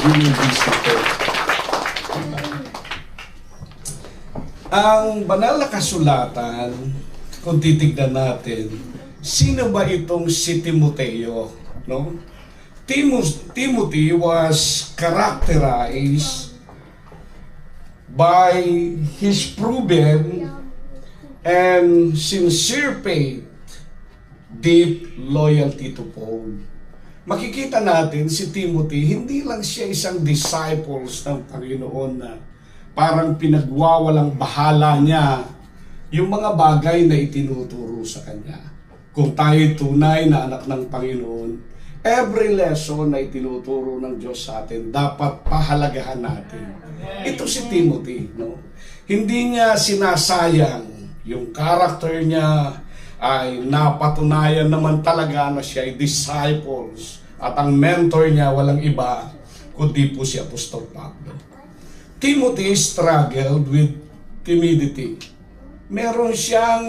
You will be saved. Ang banal na kasulatan, kung titignan natin, sino ba itong si Timoteo? No? Timothy was characterized by his proven and sincere faith, deep loyalty to Paul. Makikita natin si Timothy, hindi lang siya isang disciples ng Panginoon na parang pinagwawalang bahala niya yung mga bagay na itinuturo sa kanya. Kung tayo tunay na anak ng Panginoon, every lesson na itinuturo ng Diyos sa atin, dapat pahalagahan natin. Ito si Timothy, no? Hindi niya sinasayang yung character niya, ay napatunayan naman talaga na siya ay disciples at ang mentor niya walang iba kundi po si Apostol Pablo. Timothy struggled with timidity. Meron siyang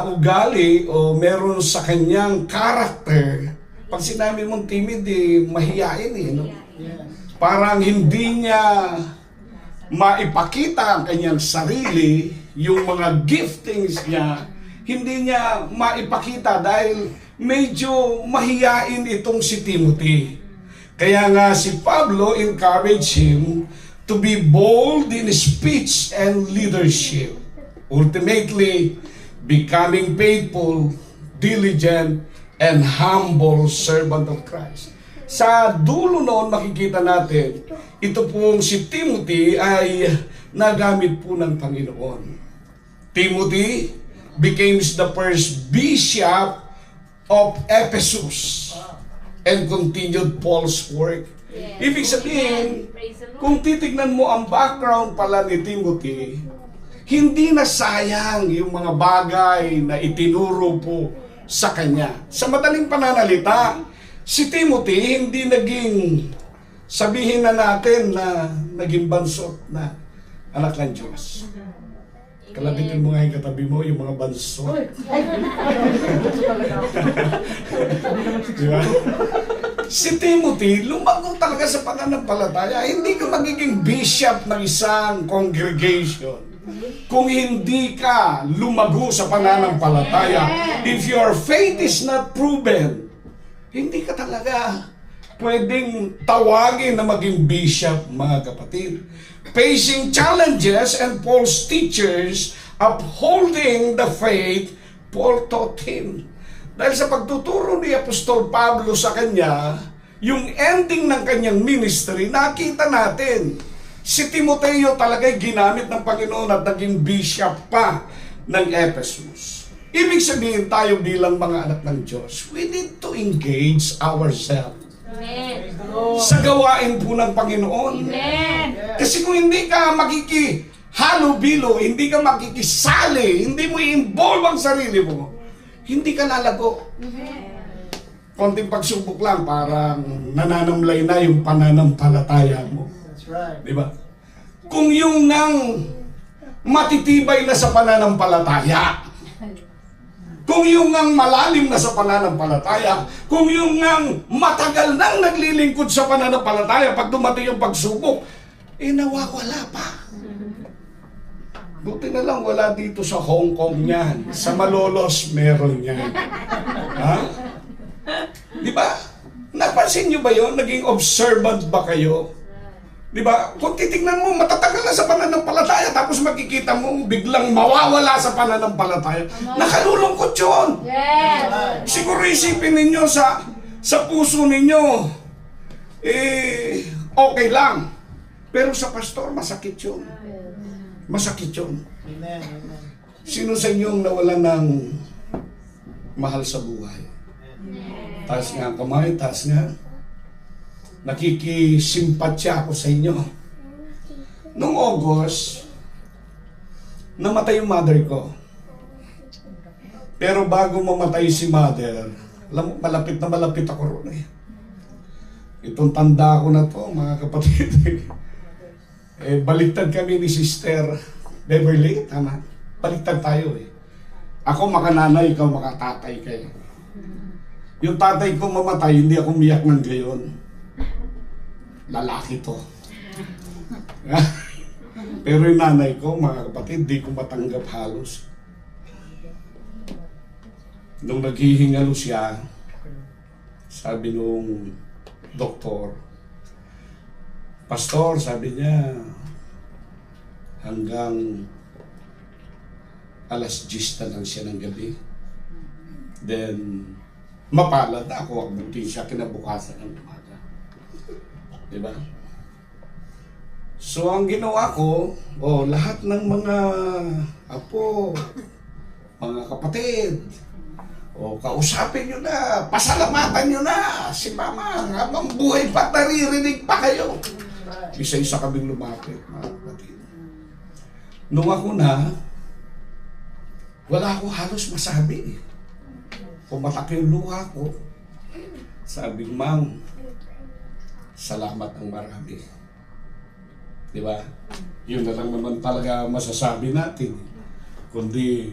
ugali o meron sa kanyang character. Pag sinabi mong timid, mahiyain no? Parang hindi niya maipakita ang kanyang sarili, yung mga giftings niya, hindi niya maipakita dahil medyo mahiyain itong si Timothy. Kaya nga si Pablo encouraged him to be bold in speech and leadership, ultimately becoming faithful, diligent, and humble servant of Christ. Sa dulo noon makikita natin, ito pong si Timothy ay nagamit po ng Panginoon. Timothy became the first bishop of Ephesus and continued Paul's work. Ibig sabihin, kung titignan mo ang background pala ni Timothy, hindi na sayang yung mga bagay na itinuro po sa kanya. Sa madaling pananalita, si Timothy hindi naging, sabihin na natin na naging bansot na anak ng Diyos. Kalabitin mo nga yung katabi mo, yung mga bansot. Diba? Si Timothy, lumago talaga sa pananampalataya. Hindi ka magiging bishop ng isang congregation kung hindi ka lumago sa pananampalataya. If your faith is not proven, hindi ka talaga pwedeng tawagin na maging bishop, mga kapatid. Facing challenges and Paul's teachers upholding the faith, Paul taught him. Dahil sa pagtuturo ni Apostol Pablo sa kanya, yung ending ng kanyang ministry, nakita natin, si Timoteo talaga'y ginamit ng Panginoon at naging bishop pa ng Ephesus. Ibig sabihin tayo bilang mga anak ng Diyos, we need to engage ourselves. Amen. Sa gawain po ng Panginoon. Amen. Kasi kung hindi ka makikihalo-bilo, hindi ka makikisali, hindi mo i-involve ang sarili mo, hindi ka lalago. Konting pagsubok lang, parang nananamlay na yung pananampalataya mo. That's right. Diba? Kung yung nang matitibay na sa pananampalataya, kung yung nang malalim na sa pananampalataya, kung yung nang matagal nang naglilingkod sa pananampalataya, pag dumating yung pagsubok, nawawala pa. Buti na lang wala dito sa Hong Kong yan. Sa Malolos, meron yan. Ha? Di ba? Napansin nyo ba yun? Naging observant ba kayo? Di ba? Kung titignan mo, matatagal na sa pananampalataya, tapos makikita mo, biglang mawawala sa pananampalataya. Nakalulungkot yun. Yes. Siguro isipin ninyo sa puso ninyo, okay lang. Pero sa pastor, masakit yun. Masakit yun. Amen. Amen. Sino sa inyong nawala ng mahal sa buhay? Taas nga ang kamay, taas nga. Nakikisimpatya ako sa inyo. Noong August, namatay yung mother ko. Pero bago mamatay si mother, alam mo, malapit na malapit ako roon eh. Itong tanda ko na to, mga kapatid. Baliktad kami ni Sister Beverly, tama? Baliktad tayo eh. Ako makananay, ikaw makatatay kayo. Yung tatay ko mamatay, hindi ako miyak ng gayon. lalaki to. Pero yung nanay ko, mga kapatid, di ko matanggap halos. Nung naghihingalo siya, sabi nung doktor, Pastor, sabi niya, hanggang alas 10 na lang siya ng gabi. Then, mapalad ako, abutin siya kinabukasan ng umaga. Diba? So, ang ginawa ko, lahat ng mga apo, mga kapatid, kausapin nyo na, pasalamatan nyo na si Mama, habang buhay pa, naririnig pa kayo. Isa-isa kaming lumapit, mga kapatid. Nung ako na, wala akong halos masabi. Pumatak yung luha ko. Sabi, Mang, salamat ng marami. Di ba? Yun na lang naman talaga masasabi natin. Kundi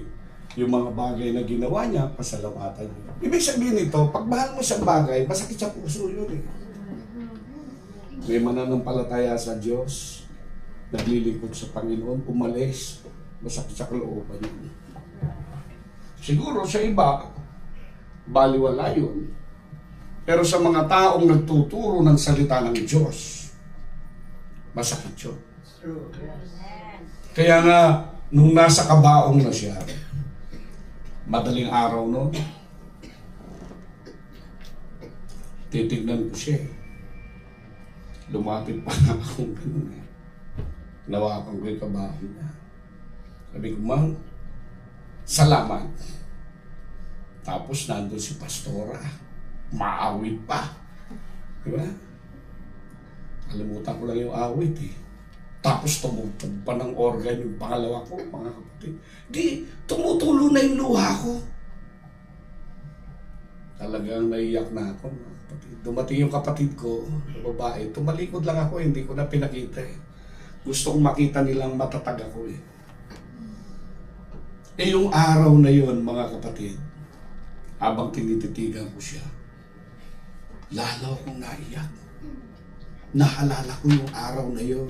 yung mga bagay na ginawa niya, pasalamatan niyo. Ibig sabihin nito, pag mahal mo siyang bagay, masakit sa puso yun eh. May mananampalataya sa Diyos, naglilingkod sa Panginoon, umalis, masakit sa kalooban yun. Siguro sa iba, baliwala yun. Pero sa mga taong nagtuturo ng salita ng Diyos, masakit yun. Kaya nga, nung nasa kabaong na siya, madaling araw no, titignan ko siya. Lumapit pa na akong ganun eh. Nawakan ko yung kabaong niya. Sabi ko, Mang, salamat. Tapos nandun si Pastora. Maawit pa. Diba? Kalimutan ko lang yung awit eh. Tapos tumutog pa ng organ yung pangalawa ko, mga kapatid. Di, tumutulo na yung luha ko. Talagang naiyak na ako, mga kapatid. Dumating yung kapatid ko, babae, tumalikod lang ako, hindi ko na pinakita eh. Gusto kong makita nilang matatag ako eh. Yung araw na yon, mga kapatid, habang tinititigan ko siya, lalo akong naiyak. Naalala ko yung araw na yon.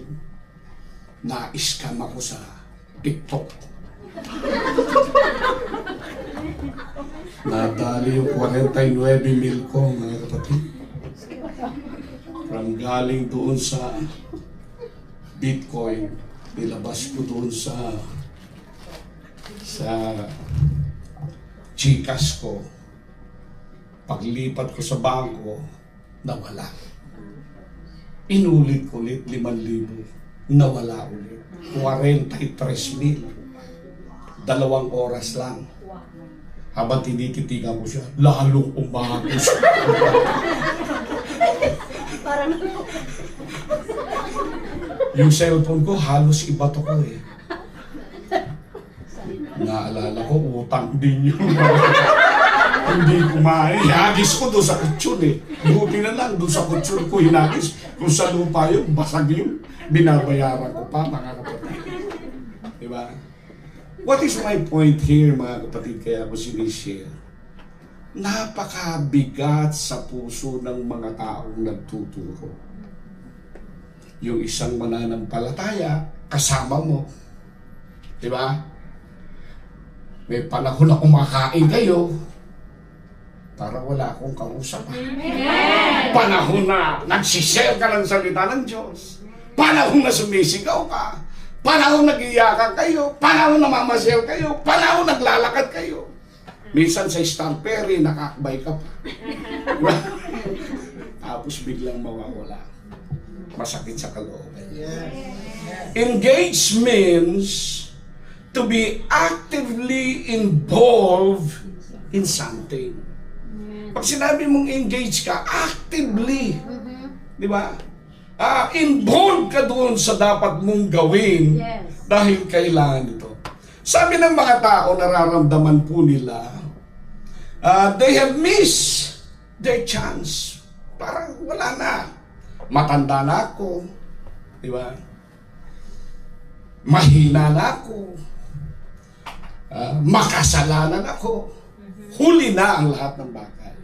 Na-scam ako sa TikTok. Nadali yung 49 mil ko, mga kapatid. From galing doon sa Bitcoin, nilabas ko doon sa Gcash ko. Paglipat ko sa bangko, nawala. Inulit ko ulit, 5,000. Nawala ulit. 43,000. 2 oras lang. Habang tinititigan ko siya, lalong umagos. Yung cellphone ko, halos ibato ko eh. Naalala ko, utang din yun. Hindi kumain. Hinagis ko doon sa kutsyon eh. Buti na lang doon sa kutsyon ko hinagis. Kung sa lupa yun, basag yun. Binabayaran ko pa, mga kapatid. Diba? What is my point here, mga kapatid, kaya ako sinishare? Napakabigat sa puso ng mga taong nagtuturo. Yung isang mananampalataya, kasama mo. Diba? May panahon na kumakain kayo, para wala akong kausap. Panahon na nagsishare ka ng salita ng Diyos. Panahon na sumisigaw ka. Panahon nag-iyakan kayo. Panahon na mamasyal kayo. Panahon naglalakad kayo. Minsan sa Stampery, nakakbay ka pa. Tapos biglang mawawala. Masakit sa kalooban. Engage means to be actively involved in something. Pag sinabi mong engage ka, actively. Di ba? Involved ka doon sa dapat mong gawin dahil kailangan ito. Sabi ng mga tao, nararamdaman po nila, they have missed their chance. Parang wala na. Matanda na ako. Di ba? Mahina na ako. Makasalanan ako. Huli na ang lahat ng bagay.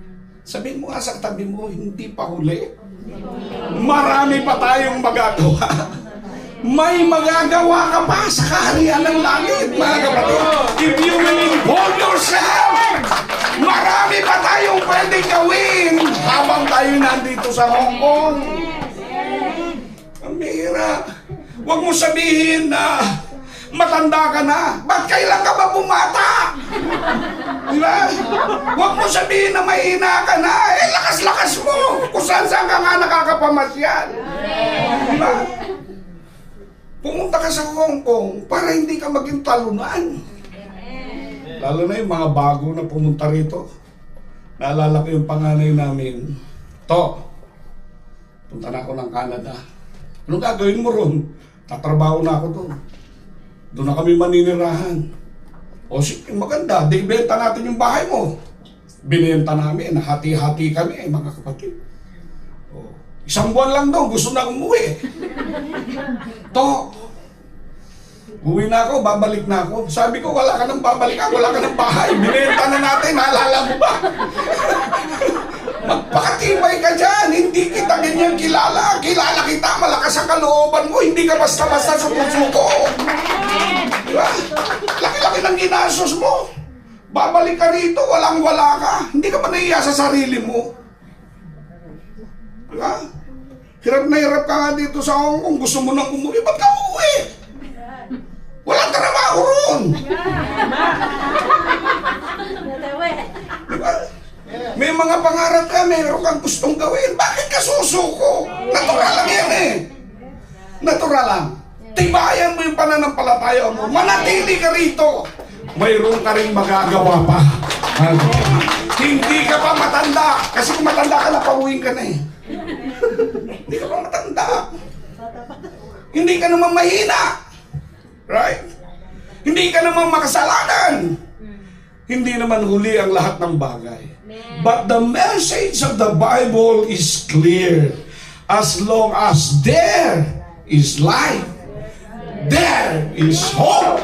Sabihin mo nga sa tabi mo, hindi pa huli. Marami pa tayong magagawa. May magagawa ka pa sa kaharian ng langit, mga kapatid. If you will involve yourself, marami pa tayong pwedeng gawin habang tayo nandito sa Hong Kong. Ang bihira. Huwag mo sabihin na matanda ka na. Ba't kailan ka ba bumata? Diba? Huwag mo sabihin na mahina ka na. Lakas-lakas mo. Kung saan-saan ka nga nakakapamasyal. Diba? Pumunta ka sa Hong Kong para hindi ka maging talunan. Lalo na yung mga bago na pumunta rito. Naalala ko yung panganay namin. Punta na ako ng Canada. Anong gagawin mo ron? Tatrabaho na ako doon. Doon na kami maninirahan. O sige, maganda. Di benta natin yung bahay mo. Binenta namin. Hati-hati kami, mga kapatid. Isang buwan lang daw, gusto na umuwi. Uwi na ako, babalik na ako. Sabi ko, wala ka nang babalikan, wala ka nang bahay. Binenta na natin, naalala mo ba? Magpakatibay ka dyan, hindi kita ganyan kilala. Kilala kita, malakas ang kalooban mo, hindi ka basta-basta sumusuko. Diba? Laki-laki ng ginasos mo. Babalik ka rito, walang-wala ka. Hindi ka ba nahiya sa sarili mo? Diba? Hirap na hirap ka nga dito sa Hong Kong. Gusto mo nang umuwi, ba't ka umuwi? Walang trabaho ron. Diba? May mga pangarap ka, mayroon kang gustong gawin. Bakit ka susuko? Natural lang yan eh. Natural lang. Tibayan mo yung pananampalataya mo. Manatili ka rito. Mayroon ka rin magagawa pa. Hindi ka pa matanda. Kasi kung matanda ka na, pauwiin ka na eh. Hindi ka pa matanda. Hindi ka naman mahina. Right? Hindi ka naman makasalanan. Hindi naman huli ang lahat ng bagay. But the message of the Bible is clear. As long as there is life, there is hope.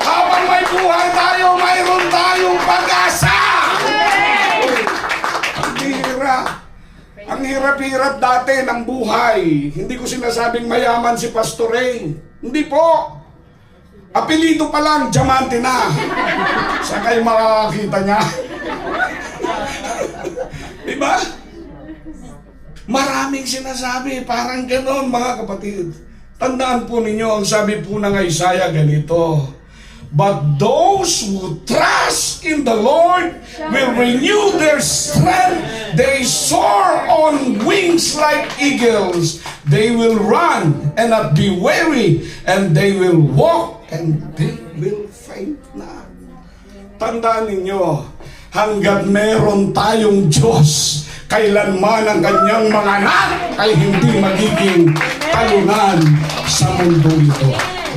Habang may buhay tayo, mayroon tayong pag-asa. Ang hirap-hirap dati ng buhay. Hindi ko sinasabing mayaman si Pastor Ray. Hindi po. Apelido pa lang, diamante na. Saan kayo makakakita niya? Diba? Maraming sinasabi, parang gano'n mga kapatid. Tandaan po ninyo, ang sabi po ng Isaiah ganito, but those who trust in the Lord will renew their strength. They soar on wings like eagles. They will run and not be weary, and they will walk and they will faint not. Tandaan ninyo, hanggat meron tayong Diyos, kailanman ang kanyang mga anak ay hindi magiging talunan sa mundo ito.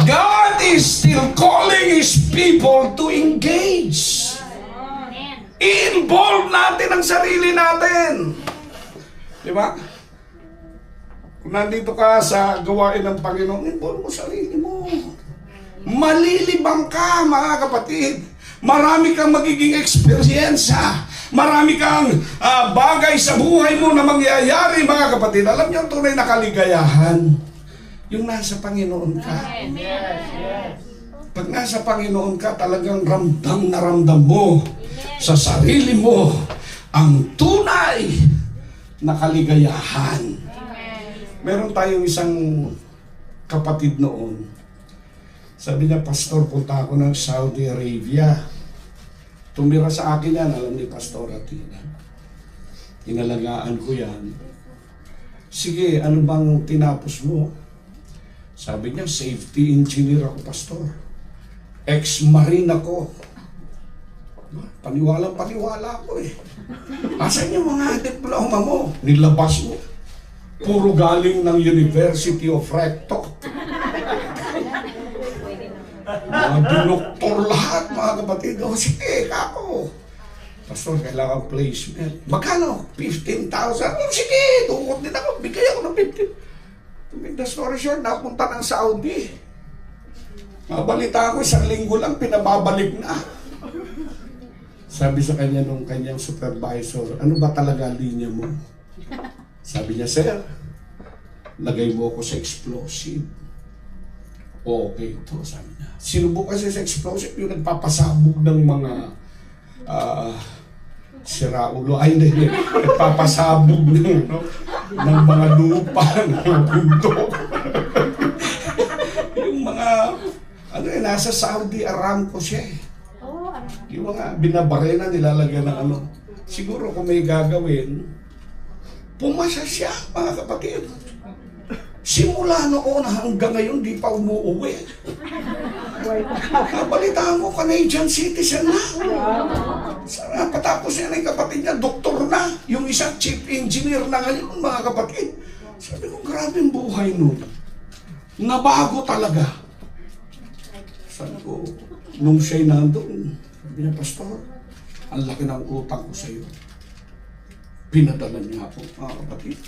God is still calling His people to engage. I-involve natin ang sarili natin. Di ba? Kung nandito ka sa gawain ng Panginoon, involve mo sarili mo. Malilibang ka, mga kapatid. Marami kang magiging eksperyensya. Marami kang bagay sa buhay mo na mangyayari, mga kapatid. Alam niyo ang tunay na kaligayahan? Yung nasa Panginoon ka. Pag nasa Panginoon ka, talagang ramdam na ramdam mo sa sarili mo ang tunay na kaligayahan. Meron tayong isang kapatid noon. Sabi niya, Pastor, punta ako ng Saudi Arabia. Tumira sa akin yan, alam ni Pastor Atina. Inalagaan ko yan. Sige, ano bang tinapos mo? Sabi niya, safety engineer ako, Pastor. Ex-marine ako. Paniwala ako eh. Asan yung mga diploma mo? Nilabas mo. Puro galing ng University of Recto. Mga dinoktor lahat, mga kapatid. O sige, kako. Pastor, kailangan placement. Magkano? 15,000. O sige, tukot din ako. Bigay ako ng 15. To make the story short, napunta ng Saudi. Mabalita ako, 1 linggo lang, pinababalik na. Sabi sa kanya nung kanyang supervisor, ano ba talaga linya mo? Sabi niya, sir, lagay mo ako sa explosive. Okay ito, sabi niya. Sinubok kasi sa explosive yung nagpapasabog ng mga siraulo. Ay, hindi. Nagpapasabog ng mga lupa, ng mga bundok. Yung mga, nasa Saudi Aramco siya eh. Yung mga binabarena, nilalagyan ng Siguro kung may gagawin, pumasa siya, mga kapatid. Simula noon hanggang ngayon, di pa umuuwi. Balitaan mo, Canadian citizen na. Patapos yan ang kapatid niya, doktor na. Yung isang chief engineer na ngayon, mga kapatid. Sabi ko, grabe ang buhay nun. Nabago talaga. Sabi ko, nung siya'y nandun, sabi niya, Pastor, ang laki ng utang ko sa iyo. Pinadala niya ako, mga kapatid.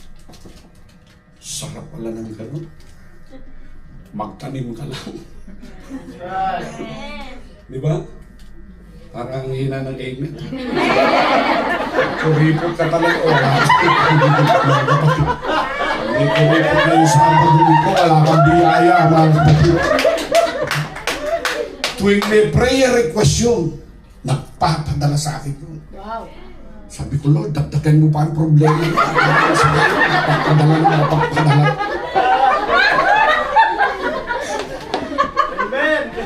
Sarap pala ng gano'n. Magtanim ka lang. Di ba? Parang hina ng amen. Kuripot ka talaga. May kuripot na yung Sabado dito. Wala kang biyaya, mga kapatid. Tuwing may prayer request yun, nagpapadala sa akin yun. Wow. Sabi ko, Lord, dagdagan mo pa ang problema. Napagpadala.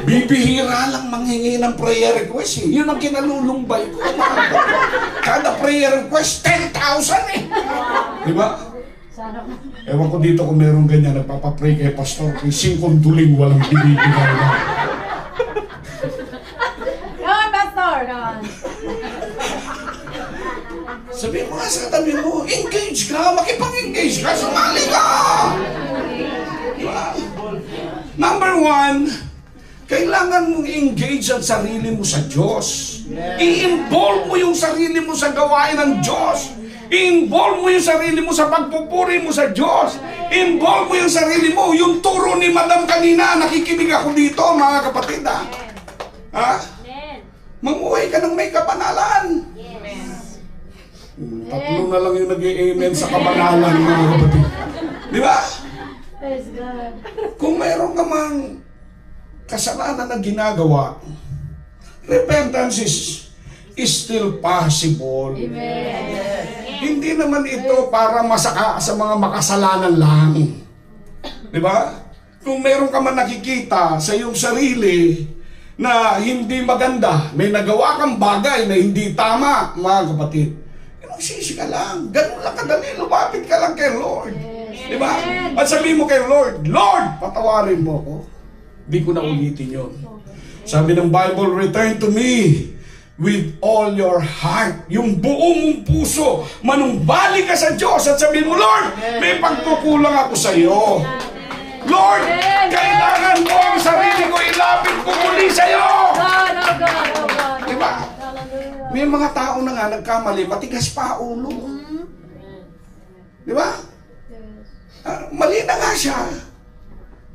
Bibihira lang manghingi ng prayer request eh. Yun ang kinalulumbay ko. Kada prayer request, 10,000 eh. Diba? Ewan ko dito kung meron ganyan, nagpapapray kay Pastor, kung 5 duling walang binibigay na. Yun, Pastor! Sabi mo nga sa katabi mo, engage ka, makipag-engage ka, sumali ka! Diba? Number 1, kailangan mong engage ang sarili mo sa Diyos. I-involve mo yung sarili mo sa gawain ng Diyos. I-involve mo yung sarili mo sa pagpupuri mo sa Diyos. I-involve mo yung sarili mo. Yung turo ni Madam kanina, nakikinig ako dito, mga kapatid, ha? Ha? Mamuhay ka ng may kapanalan. Tatlo na lang yung nag-i-amen sa kabanalan, mga kapatid. Di ba? Praise God. Kung mayroon ka mang kasalanan na ginagawa, repentance is still possible. Amen. Hindi naman ito para masaka sa mga makasalanan lang. Di ba? Kung mayroon ka man nakikita sa iyong sarili na hindi maganda, may nagawa kang bagay na hindi tama, mga kapatid, magsisi ka lang. Ganun lang kadali. Lumapit ka lang kay Lord. Di ba? At sabihin mo kay Lord, Lord, patawarin mo ako. Di ko na ulitin yun. Sabi ng Bible, return to me with all your heart. Yung buong mong puso. Manumbalik ka sa Diyos at sabihin mo, Lord, may pagkukulang ako sa iyo. Lord, kailangan mo ang sarili ko, ilapit ko muli sa iyo. Di ba? May mga tao na nga nagkamali, matigas pa ulo. Di ba? Mali na nga siya.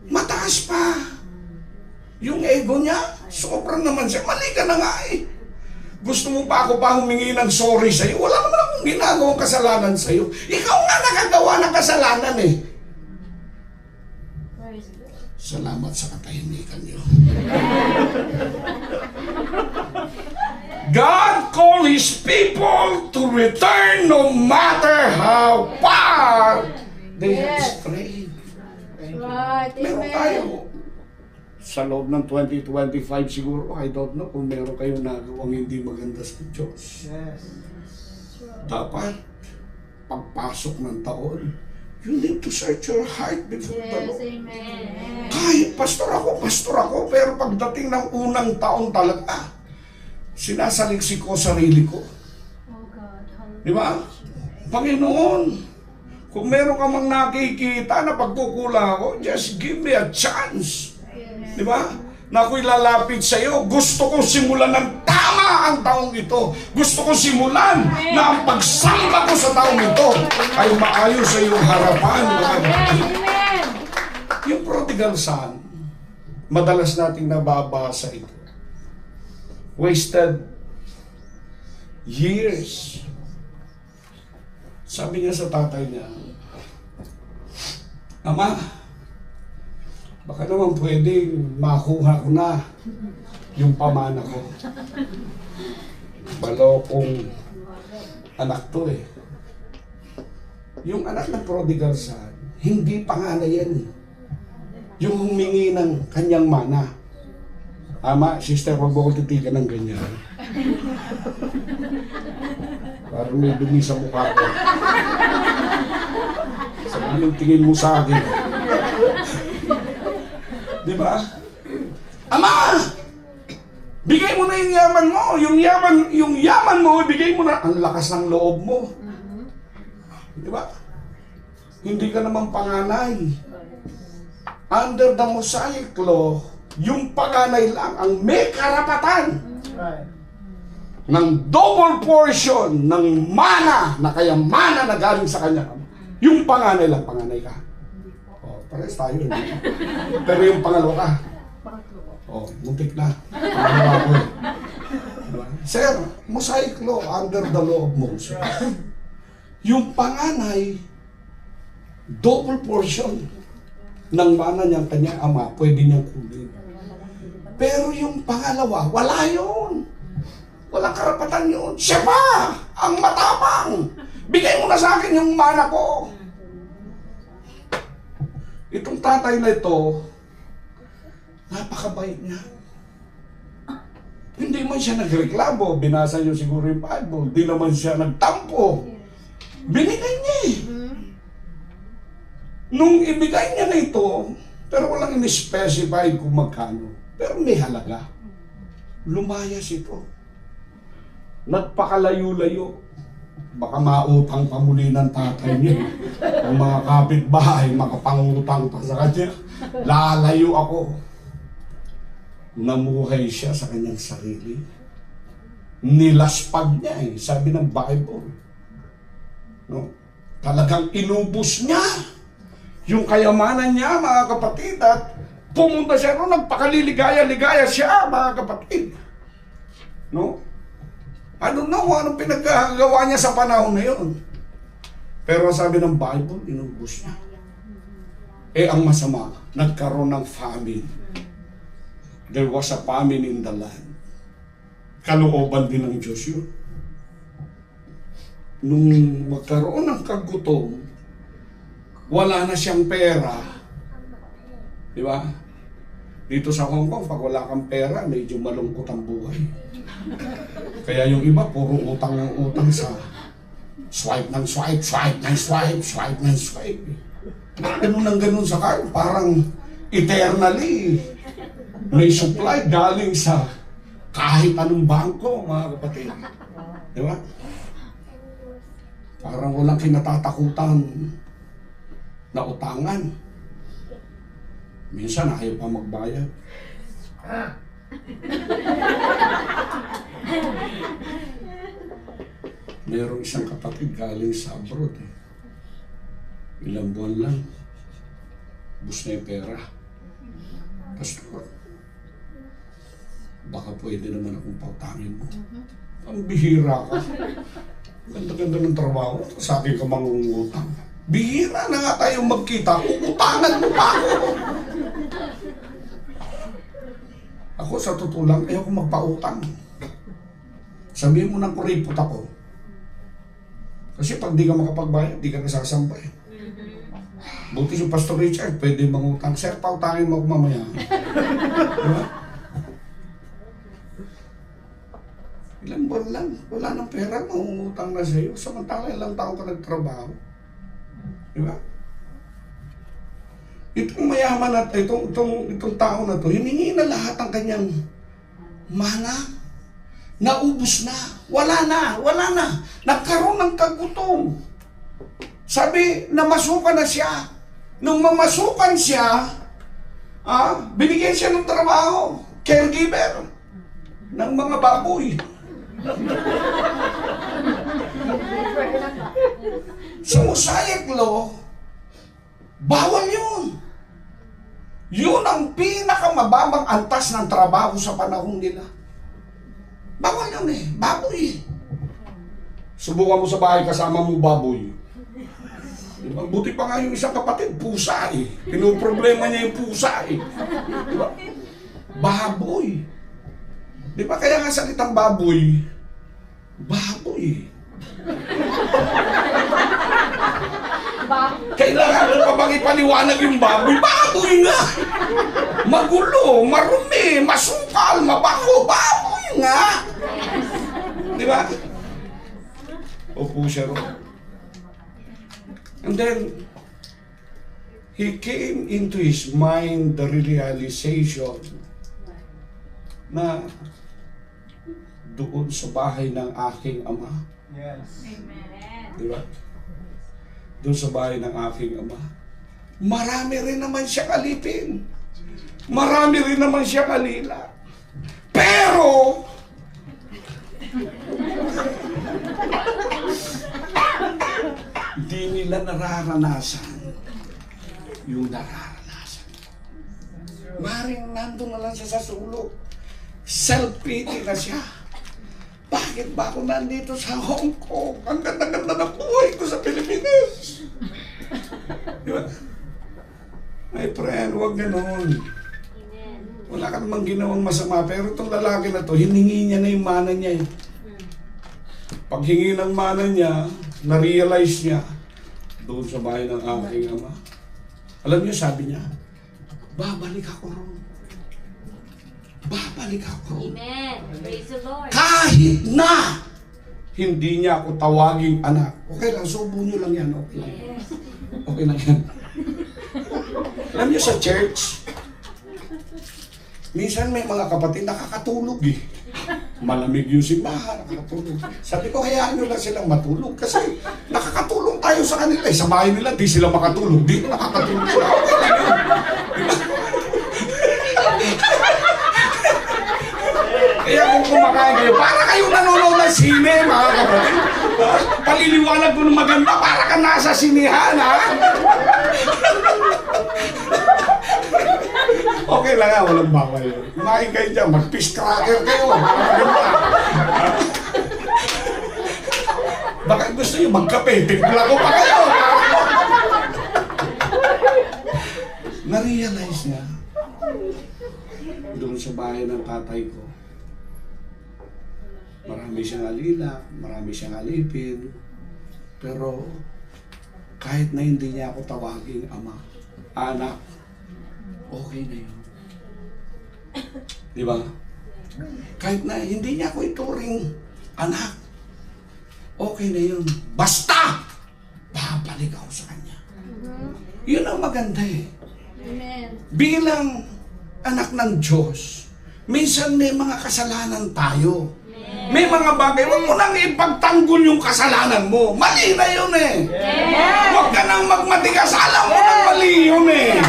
Mataas pa. Yung ego niya, sobrang naman siya. Mali ka na nga eh. Gusto mo pa ako pa humingi ng sorry sa'yo? Wala naman akong ginagawang kasalanan sa'yo. Ikaw nga nakagawa ng kasalanan eh. Salamat sa katahimikan niyo. God called His people to return no matter how far they have strayed. Right. Meron tayo. Sa loob ng 2025 siguro, I don't know kung meron kayong nagawang hindi maganda sa Diyos. Dapat, pagpasok ng taon, you need to search your heart before the Lord. Amen. Kahit pastor ako, pero pagdating ng unang taon talaga, sinasaliksik ko sarili ko. Oh God. Di ba? Panginoon, kung meron ka mang nakikita na pagkukulang ako, just give me a chance. Di ba? Na ako'y lalapit sa iyo. Gusto kong simulan ng tama ang taong ito. Gusto kong simulan na ang pagsamba ko sa taong ito ay maayos sa iyong harapan. Amen. Yung prodigal son, madalas nating nababasa ito. Wasted years. Sabi niya sa tatay niya, Ama, baka naman pwedeng makuha ko na yung pamana ko. Balokong anak to eh. Yung anak ng prodigal son, hindi panganay yan eh. Yung humingi ng kanyang mana. Ama, sister, wag mo ko titigan ng ganyan. Parang may dumi sa mukha ko. Sabi yung tingin mo sa akin. Di ba? Ama! Bigay mo na yung yaman mo. Yung yaman mo, bigay mo na. Ang lakas ng loob mo. Di ba? Hindi ka naman panganay. Under the Mosaic law, yung panganay lang ang may karapatan ng double portion ng mana na kayamanan na galing sa kanya. Yung panganay lang, panganay ka. Oh, parehas tayo. Pero yung pangalawa ka. Oh, muntik na. Pangalawa ko. Diba? Sir, Mosaic law, under the law of Moses. Yung panganay, double portion ng mana niyang kanyang ama, pwede niyang kunin. Pero yung pangalawa, wala yun. Walang karapatan yun. Siya pa ang matapang. Bigay mo na sa akin yung mana ko. Itong tatay na ito, napakabait niya. Hindi man siya nagreklamo. Binasa niyo siguro yung Bible. Di naman siya nagtampo. Binigay niya eh. Nung ibigay niya na ito, pero walang in-specify kung magkano. Pero may halaga. Lumayas ito. Nagpakalayo-layo. Baka mautang pa muli ng tatay niya. Ang mga kapitbahay, makapangutang pa sa kanya. Lalayo ako. Namuhay siya sa kanyang sarili. Nilaspag niya eh. Sabi ng Bible. No? Talagang inubos niya yung kayamanan niya, mga kapatid. At pumunta siya ron, nagpakaliligaya-ligaya siya, mga kapatid. No? I don't know anong pinagagawa niya sa panahon na yun. Pero sabi ng Bible, inubos niya. Eh, ang masama, nagkaroon ng famine. There was a famine in the land. Kalooban din ng Diyos yun. Nung magkaroon ng kagutom, wala na siyang pera. Di ba? Dito sa Hong Kong, pag wala kang pera, medyo malungkot ang buhay. Kaya yung iba, puro utang ng utang sa swipe ng swipe, swipe ng swipe, swipe ng swipe. Ganun ng ganun sa car, parang eternally may supply galing sa kahit anong bangko, mga kapatid. Di ba? Parang walang kinatatakutan na utangan. Minsan ayaw pa magbayad. Merong isang kapatid galing sa abroad eh. Ilang buwan lang. Bus na yung pera. Pastor, baka pwede naman akong pautangin mo. Ang bihira ka. Ganda-ganda ng trabaho. Sa akin ka mangungutang. Bihira na nga tayong magkita. Uutangan mo pa ako. Ako sa totoo lang, ayaw ko magpautang. Sabihin mo ng kuripot ako. Kasi pag di ka makapagbayad, di ka nasasampay. Buti si Pastor Richard, pwede mangutang. Sir, pautangin mo ako mamaya. Diba? Ilang buwan lang, wala nang pera, mangungutang na sa'yo. Samantala ilang taon ka nagtrabaho. Diba? Itong mayaman at itong tao na to, hiningi na lahat ng kanyang mana. Naubos na. Wala na. Nagkaroon ng kagutom. Sabi, namasukan na siya. Nung mamasukan siya, binigyan siya ng trabaho. Caregiver ng mga baboy. Sa Mosaic law, bawal yun. Yun ang pinakamababang antas ng trabaho sa panahon nila. Bawal yun eh, baboy. Subukan mo sa bahay kasama mo baboy. Diba? Buti pa nga yung isang kapatid, pusa eh. Pinoproblema niya yung pusa eh. Diba? Baboy. Diba kaya nga salitang baboy? Baboy. Kailangan ko pa bang ipaliwanag yung baboy? Baboy nga! Magulo, marumi, masukal, mabako, baboy nga! Diba? Opo siya ron. And then, he came into his mind the realization na doon sa bahay ng aking ama. Yes. Di ba? Doon sa bahay ng aking ama. Marami rin naman siyang alipin. Marami rin naman siyang alila. Pero, di nila nararanasan yung nararanasan. Maring nandun na lang siya sa sulok. Self-pity na siya. Bakit ba ako nandito sa Hong Kong? Ang ganda-ganda ng buhay ko sa Pilipinas. Diba? My friend, huwag ganon. Wala ka namang ginawang masama. Pero itong lalaki na to, hiningi niya na yung mana niya. Pag hingi ng mana niya, na-realize niya, doon sa bahay ng aking ama. Alam niyo, sabi niya, babalik ako ron. Babalik ako ron. Amen. Praise the Lord. Kahit na hindi niya ako tawaging anak. Okay lang, subo niyo lang yan. Okay lang. Yes. Okay lang yan. Alam niyo sa church, minsan may mga kapatid nakakatulog eh. Malamig yung simbahan, nakakatulog. Sabi ko, hayaan nyo lang silang matulog kasi nakakatulong tayo sa kanila. Eh, sa bahay nila, di sila makatulog. Di nakakatulog sila. Okay lang yun. Diba? Kaya kung kumakain kayo, para kayong nanonood ng sine, mga kapatid. Paliliwanag ko ng maganda, para ka nasa sinehan, ha? Okay lang nga, walang bawal. Kumain kayo dyan, mag-fish cracker kayo, para maganda. Baka gusto nyo magkape, timpla ko pa kayo. Na-realize niya, doon sa bahay ng tatay ko, marami siyang alila, marami siyang alipin, pero kahit na hindi niya ako tawaging ama, anak, okay na yun. Di ba? Kahit na hindi niya ako ituring anak, okay na yun. Basta, babalik ako sa kanya. Yun ang maganda eh. Amen. Bilang anak ng Diyos, minsan may mga kasalanan tayo. May mga bagay, huwag mo nang ipagtanggol yung kasalanan mo. Mali na yun eh. Huwag ka nang magmatigas, alam mo nang mali yun eh.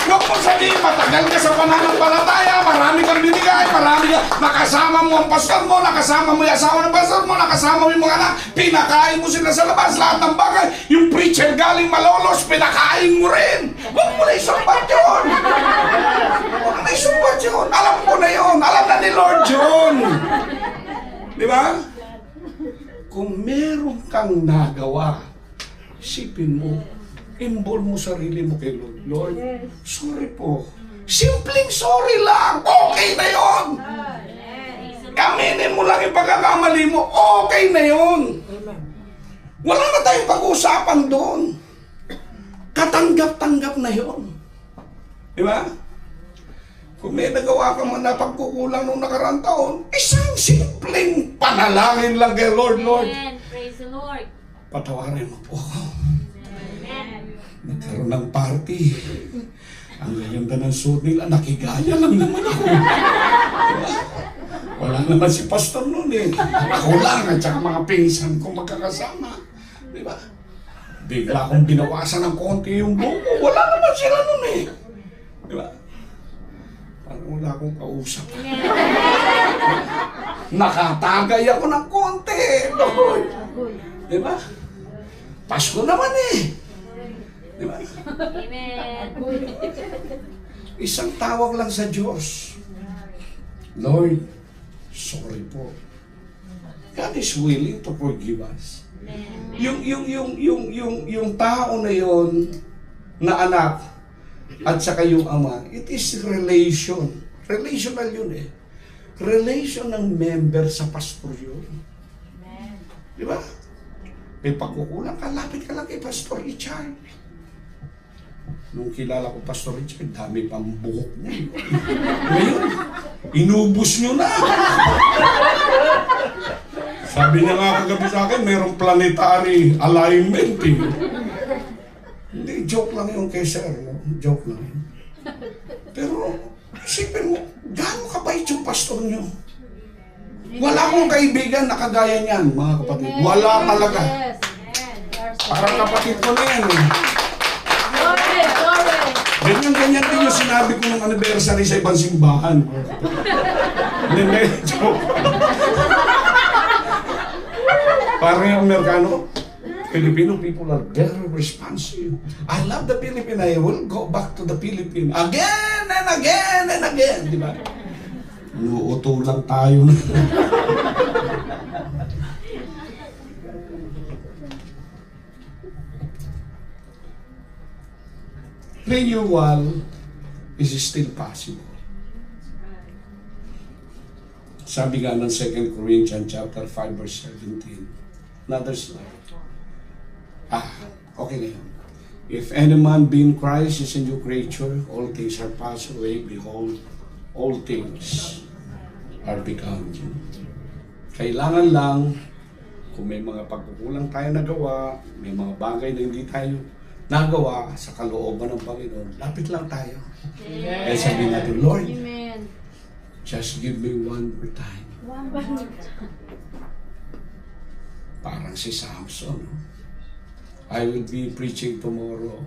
Huwag mo sabihin, matagal ka sa pananampalataya, marami kang binigay, marami ka, nakasama mo ang pastor mo, nakasama mo yung asawa ng pastor mo, nakasama mo yung mga anak, pinakain mo sila sa labas, lahat ng bagay, yung preacher galing Malolos, pinakain mo rin. Huwag mo na isumbat yun. Huwag na isumbat yun. Alam ko na yun. Alam na ni Lord yun. Di ba? Kung meron kang nagawa, isipin mo, involve mo sarili mo kay Lord. Lord, sorry po. Simpleng sorry lang. Okay na yun. Kaminin mo lang yung pagkakamali mo. Okay na yun. Wala na tayong pag-uusapan doon. Katanggap-tanggap na yun. Di ba? Kung may nagawa ka man na pagkukulang nung nakaraang taon, isang simpleng panalangin lang kay Lord. Lord, Amen. Praise the Lord. patawarin mo po ako. Amen. Nagkaroon ng party. Ang gaganda ng suot nila, nakigaya lang naman ako. Wala naman si pastor noon eh. Ako lang at saka mga pinsan kong magkakasama. Di ba? Bigla akong binawasan ng konti yung buko. Wala naman sila noon eh. Di ba? Parang wala akong kausap. Nakatagay ako ng konti. Lord. Di ba? Pasko naman eh. Di ba? Amen. Isang tawag lang sa Diyos. Lord, sorry po. God is willing to forgive us. Yung tao na yon na anak at saka yung ama, it is relation. Relational yun eh. Relation ng member sa pastor yun. Di ba? May pagkukulang ka, lapit ka lang kay Pastor Richard. Nung kilala ko Pastor Richard, dami pang buhok niya. Ngayon, inubos nyo na. Sabi niya nga kagabi sa akin, mayroong planetary alignment eh. Hindi, joke lang yun kay Sir. No? Joke lang yun. Pero, isipin mo, gaano kabait yung pastor nyo? Wala akong kaibigan na kagaya niyan, mga kapatid. Wala talaga. Parang kapatid ko na yan eh. Ganyan din yung sinabi ko ng anniversary sa ibang simbahan. Hindi, joke. Parang yung Amerikano, Filipino people are very responsive. I love the Philippines. I will go back to the Philippines again and again and again. Di ba? Nuuto lang tayo. Renewal is still possible. Sabi nga ng 2 Corinthians chapter 5 verse 17. Another slide. Okay na yun. If any man be in Christ is a new creature, all things are passed away, behold, all things are become new. Kailangan lang, kung may mga pagkukulang tayo nagawa, may mga bagay na hindi tayo nagawa sa kalooban ng Panginoon, lapit lang tayo. Kaya sabihin natin, Lord, just give me one more time. Parang si Samson. I will be preaching tomorrow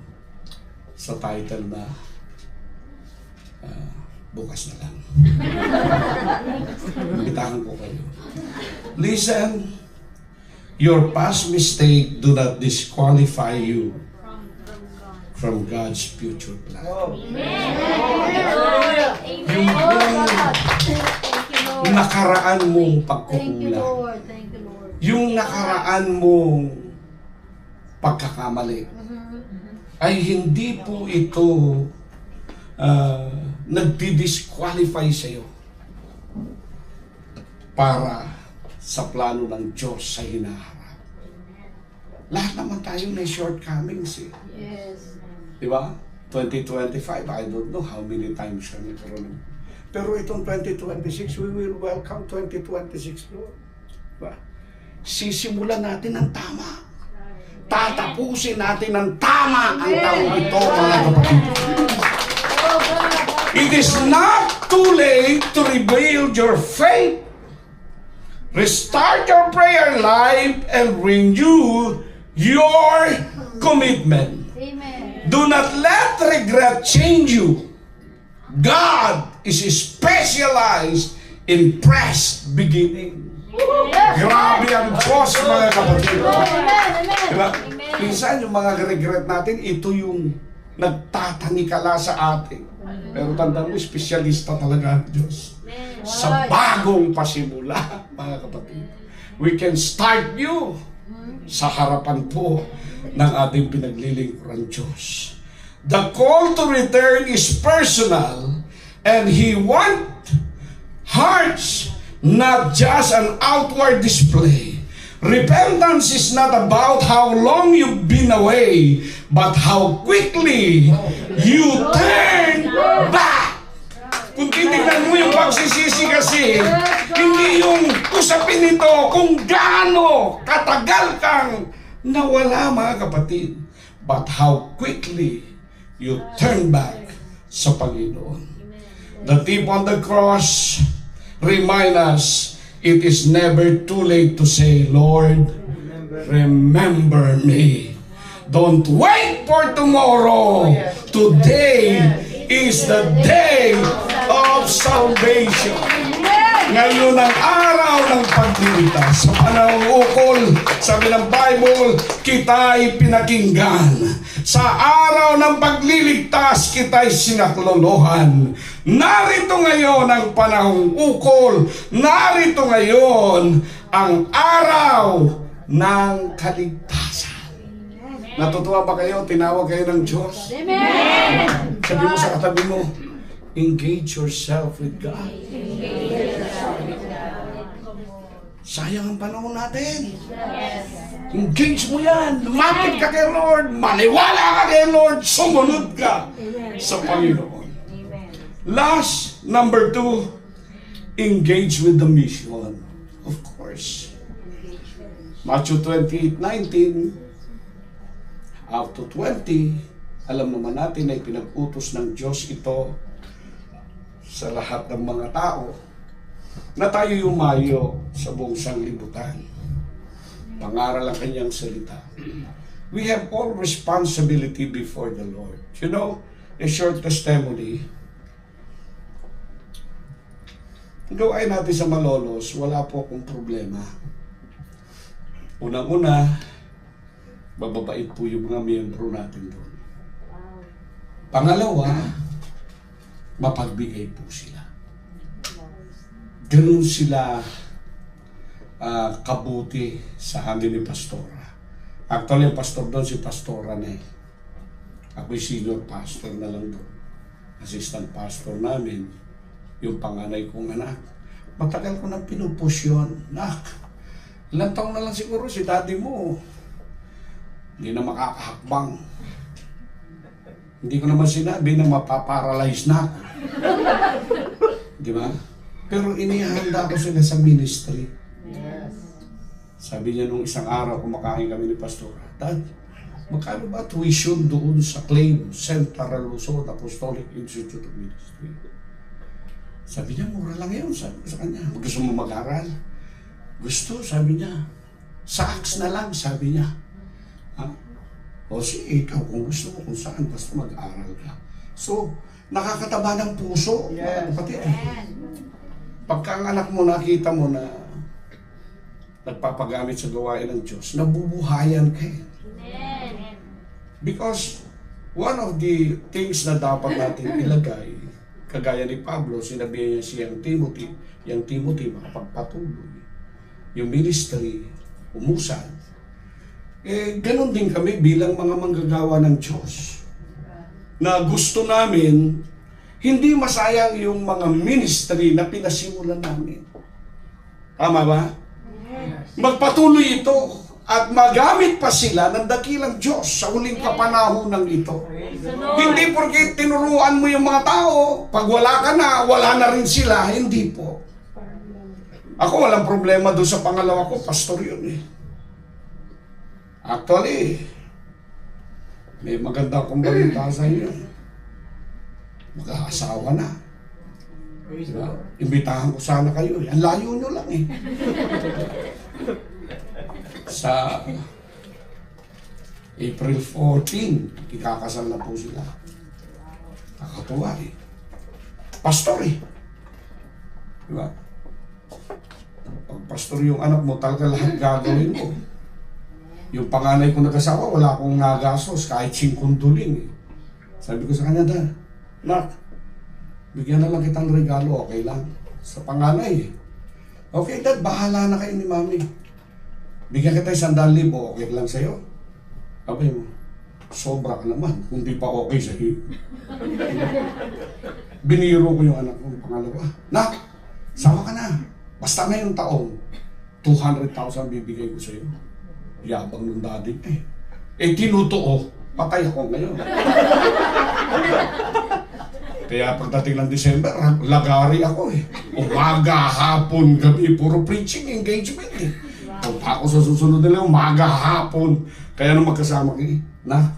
sa title na bukas na lang. Imbitahan ko kayo. Listen, your past mistake do not disqualify you from God's future plan. Yung nakaraan mong pagkukulang, yung nakaraan mong pagkakamali, ay hindi po ito nagdi-disqualify sa'yo para sa plano ng Diyos sa hinaharap. Lahat naman tayo may shortcomings eh. Yes. Diba? 2025, I don't know how many times siya nagkaroon. Pero itong 2026, we will welcome 2026, Lord. Diba? Sisimulan natin ng tama. Tatapusin natin ng tama ang taong ito, mga kapatid. It is not too late to rebuild your faith. Restart your prayer life and renew your commitment. Amen. Do not let regret change you. God is specialized in fresh beginning. Grabe ang Diyos, mga kapatid. Diba? Minsan yung mga regret natin, ito yung nagtatanikala sa atin. Pero tandaan mo, espesyalista talaga ang Diyos. Sa bagong pasimula, mga kapatid. We can start new sa harapan po ng ating pinaglilingkuran Diyos. The call to return is personal and He wants hearts, not just an outward display. Repentance is not about how long you've been away, but how quickly you turn back. Kung titignan mo yung pagsisisi kasi, hindi yung usapin nito kung gaano katagal kang nawala, mga kapatid, but how quickly you turn back sa Panginoon. The thief on the cross remind us it is never too late to say, Lord, remember me. Don't wait for tomorrow. Today is the day of salvation. Ngayon ang araw ng pagligtas. Sa panahong ukol, sabi ng Bible, kita'y pinakinggan. Sa araw ng pagliligtas, kita'y sinaklolohan. Narito ngayon ang panahong ukol. Narito ngayon ang araw ng kaligtasan. Natutuwa ba kayo? Tinawag kayo ng Diyos? Amen. Sabi mo sa katabi mo, engage yourself with God. Sayang ang panahon natin. Engage mo yan. Lumapit ka kay Lord. Maniwala ka kay Lord. Sumunod ka sa Panginoon. Last, number 2, engage with the mission. Of course. Matthew 28:19, out to 20, alam naman natin na pinag-utos ng Diyos ito sa lahat ng mga tao na tayo yumayo sa buong sanglibutan. Pangaral ang kanyang salita. We have all responsibility before the Lord. You know, a short testimony. Gawain natin sa Malolos, wala po akong problema. Unang-una, bababait po yung mga miyembro natin doon. Pangalawa, mapagbigay po sila. Ganun sila kabuti sa amin ni Pastora. Actually, ang pastor doon si Pastora na eh. Ako'y senior pastor na lang doon. Assistant pastor namin, yung panganay kong anak. Matagal ko nang pinupush yun. Nak, ilang taon na lang siguro si daddy mo. Hindi na makakahakbang. Hindi ko naman sinabi na mapaparalyze na ako. Di ba? Pero inihanda ko sila sa ministry. Sabi niya nung isang araw, kumakain kami ni Pastora, Dad, magkano ba tuition doon sa claim Central Luzon Apostolic Institute of Ministry? Sabi niya, mura lang yun. Sabi ko sa kanya, gusto mo mag-aral? Gusto, sabi niya. Sa ACTS na lang, sabi niya. Ha? O sige, ikaw kung gusto mo kung saan, basta mag-aral ka. So, nakakataba ng puso. Mga kapatid. Pagka ang anak mo, nakita mo na nagpapagamit sa gawain ng Diyos, nabubuhayan ka eh. Because one of the things na dapat natin ilagay, kagaya ni Pablo, sinabi niya siyang Timothy, makapagpatuloy. Yung ministry, umusad. Eh, ganun din kami bilang mga manggagawa ng Diyos. Na gusto namin, hindi masayang yung mga ministry na pinasimulan namin. Tama ba? Magpatuloy ito at magamit pa sila ng dakilang Diyos sa huling kapanahunan ito. Hindi porque tinuruan mo yung mga tao, pag wala ka na, wala na rin sila. Hindi po. Ako walang problema doon sa pangalawa ko, pastor yun eh. Actually, may maganda akong balita sa inyo. Mag-aasawa na. Diba? Imbitahan ko sana kayo eh. Ang layo nyo lang eh. Sa April 14, ikakasal na po sila. Nakakatuwa eh. Pastor eh. Diba? Pag pastor yung anak mo, talaga lahat gagawin mo. Yung panganay ko nag-asawa, wala akong nagastos, kahit 5 duling eh. Sabi ko sa kanya, Dad, Nak, bigyan na lang kitang regalo, okay lang. Sa panganay eh. Okay, Dad, bahala na kayo ni Mami. Bigyan kita 100,000, okay lang sa'yo. Sabi mo, sobra ka naman, kung di pa okay sa'yo. Biniro ko yung anak ko, pangalawa. Nak, sawa ka na. Basta ngayong taon, 200,000 bibigay ko sa'yo. Yabang nung daddy eh. Eh, tinutuo, patay ako ngayon. Kaya pagdating ng December, lagari ako eh. Umaga, hapon, gabi, puro preaching engagement eh. Punta ako sa susunod nila, umaga, hapon. Kaya nung magkasama kayo, na,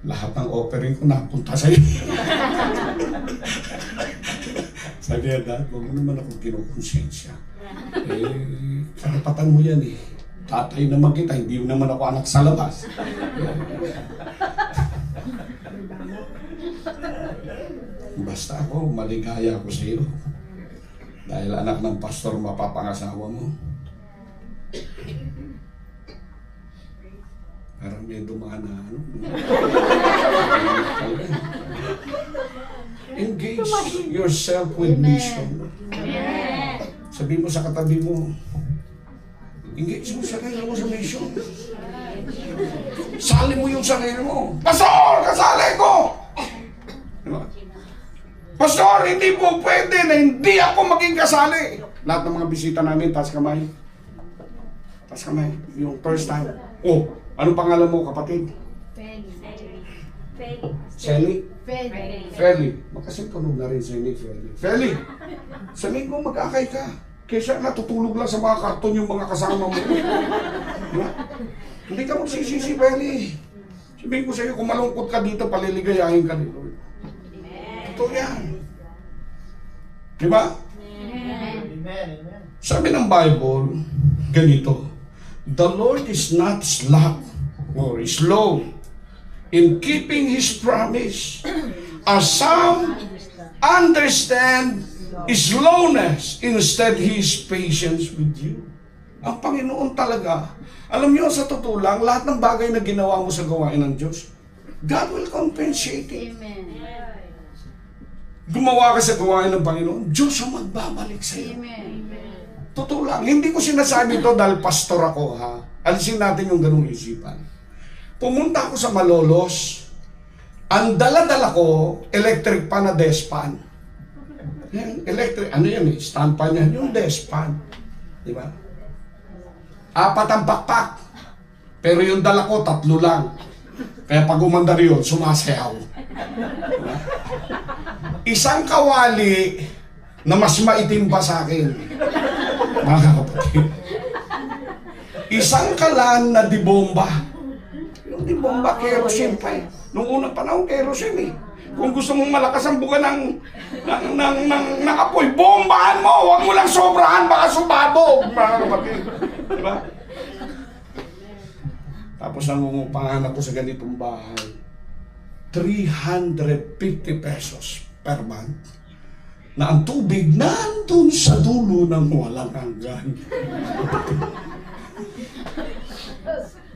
lahat ng offering ko napunta sa'yo. Sabi niya, Dad, huwag mo naman akong kinukonsensya. Eh, karapatan mo yan eh. Tatay naman kita, hindi mo naman ako anak sa labas. Basta ako, maligaya ako sa iyo. Dahil anak ng pastor, mapapangasawa mo. Parang may dumaan na ano. Engage yourself with mission. Sabi mo sa katabi mo, Engage mo sarili mo sa mission. Sali mo yung sarili mo. Pastor, kasali ko! Diba? Pastor, hindi po pwede na hindi ako maging kasali. Lahat ng mga bisita namin, taas kamay. Taas kamay. Yung first time. Oh, anong pangalan mo, kapatid? Sally? Feli. Magkasing-tunog na rin sa inyo, Feli. Feli! Sa linggo mag-akay ka. Kesa natutulog lang sa mga karton yung mga kasama mo. Diba? Hindi ka magsisisi, Feli. Sabihin ko sa iyo, kung malungkot ka dito, paliligayahin ka dito. Ito yan. Diba? Sabi ng Bible, ganito, the Lord is not slack or slow in keeping His promise, as some understand slowness, instead He is patience with you. Ang Panginoon talaga, alam niyo sa totoo lang, lahat ng bagay na ginawa mo sa gawain ng Diyos, God will compensate it. Amen. Gumawa ka sa gawain ng Panginoon, Diyos ang magbabalik sa iyo. Amen. Totoo lang, hindi ko sinasabi ito dahil pastor ako, ha. Alisin natin yung ganung isipan. Pumunta ako sa Malolos, ang dala-dala ko, electric pan na despan. Yan, electric, ano yan eh, stand pan yan, yung despan. Di ba? 4 ang pakpak. Pero yung dala ko, 3 lang. Kaya pag umandar yun, sumasayaw. Diba? Isang kawali na mas maitim pa sa akin. Mga kapatid. Isang kalan na dibomba. Yung dibomba, kerosene pa eh. Nung unang panahon, kerosene eh. Kung gusto mong malakas ang buga ng apoy, bombahan mo! Huwag mo lang sobrahan, baka sumabog! Mga kapatid. Diba? Tapos nangungupahan ako sa ganitong bahay. 350 pesos per month. Na ang tubig nandun sa dulo ng walang hanggan.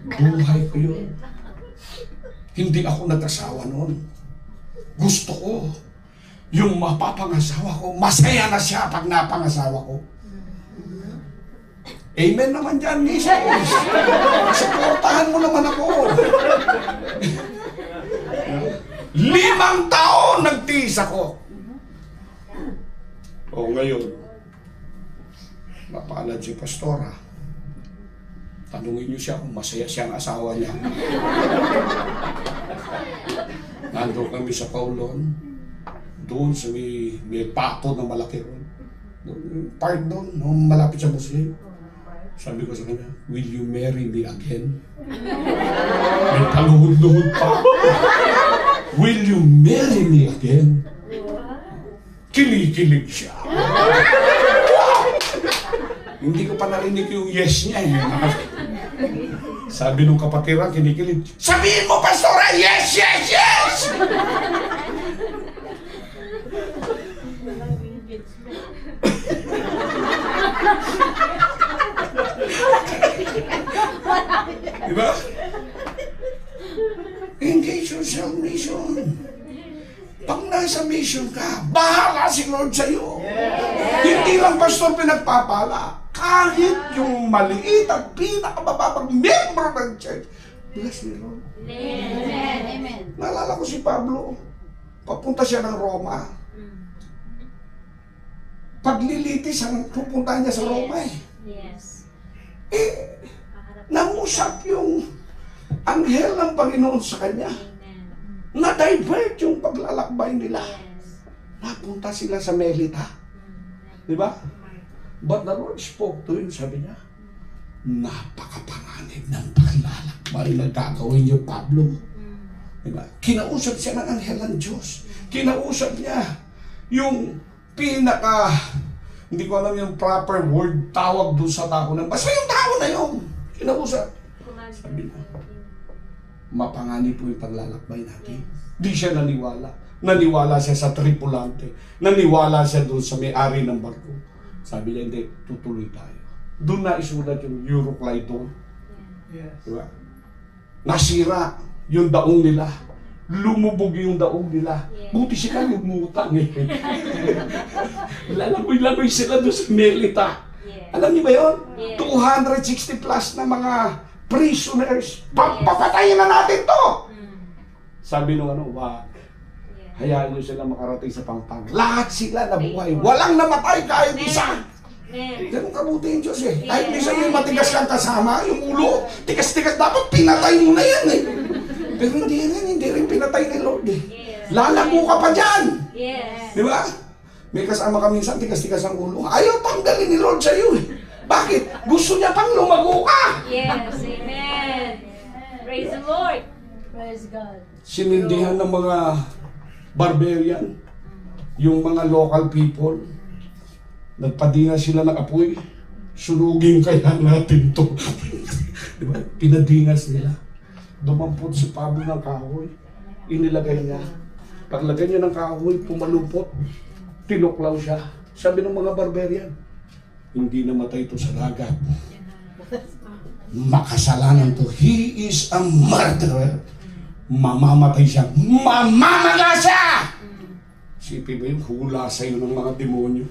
Buhay ko yun. Hindi ako nag-asawa noon. Gusto ko yung mapapangasawa ko, masaya na siya pag napangasawa ko. Amen naman dyan, Miss. Supportahan mo naman ako. 5 taon nagtiis ako. O ngayon, mapalad si Pastora. Tanungin niyo siya kung masaya siya ang asawa niya. Nandun kami sa Paulon, doon sa may pato na malaki ron. Part doon, malapit sa Muslim. Sabi ko sa kanya, will you marry me again? May paluhod-luhod pa. Will you marry me again? Kili-kilig siya. Hindi ko pa narinig yung yes niya. Sabi nung kapatiran, kinikilig, sabihin mo, Pastora, yes, yes, yes! Diba? Engage yourself mission. Pag nasa mission ka, bahala si Lord sa'yo. Hindi lang pastor pinagpapala. Kahit yung maliit at pinakamababang membro ng church. Bless me, Lord. Amen. Amen. Naalala ko si Pablo. Papunta siya ng Roma. Paglilitis, pupunta niya sa Roma eh. Yes. Namusap yung anghel ng Panginoon sa kanya. Amen. Na-divert yung paglalakbay nila. Yes. Napunta sila sa Melita. Di ba? But the Lord spoke to him, sabi niya, napakapanganib ng paglalakbay na gagawin niyo, Pablo. Di ba? Kinausap siya ng anghel ng Diyos. Kinausap niya yung hindi ko alam yung proper word, tawag doon sa tao na, basta yung tao na yun. Kinausap. Sabi niya, mapanganib po yung paglalakbay natin. Di siya naniwala. Naniwala siya sa tripulante. Naniwala siya doon sa may-ari ng barko. Sabi niya, hindi, tutuloy tayo. Doon na isulat yung Euroclydon. Yes. Diba? Nasira yung daong nila. Lumubog yung daong nila. Buti sila lumutang eh. Lalagoy-lagoy sila doon sa Melita. Alam niyo ba yun? Yes. 260 plus na mga prisoners. Papatayin na natin to! Sabi nung wag. Hayaan nyo sila makarating sa pangpang. Lahat sila nabuhay. Walang namatay kahit isa. Ganun kabuti yung Diyos eh. Kahit minsan yung matigas kang kasama, yung ulo, tigas-tigas, dapat pinatay mo na yan eh. Pero hindi rin pinatay ni Lord eh. Lalago ka pa dyan. Yes. Di ba? May kasama ka minsan, tigas-tigas ang ulo. Ayaw tanggalin ni Lord sa'yo eh. Bakit? Gusto niya pang lumago ka. Yes. Amen. Praise the Lord. Praise God. Sinindihan ng mga barbarian, yung mga local people, nagpadinga sila ng apoy, sunugin kaya natin to. Di ba? Pinadingas nila. Dumampot si Pablo ng kahoy, inilagay niya. Paglagay niya ng kahoy, pumalupot, tinuklaw siya. Sabi ng mga barbarian, hindi namatay ito sa dagat. Makasalanan to. He is a murderer. Mamamatay siya. Mamamaga siya! Sipin mo yung hula sa'yo ng mga demonyo.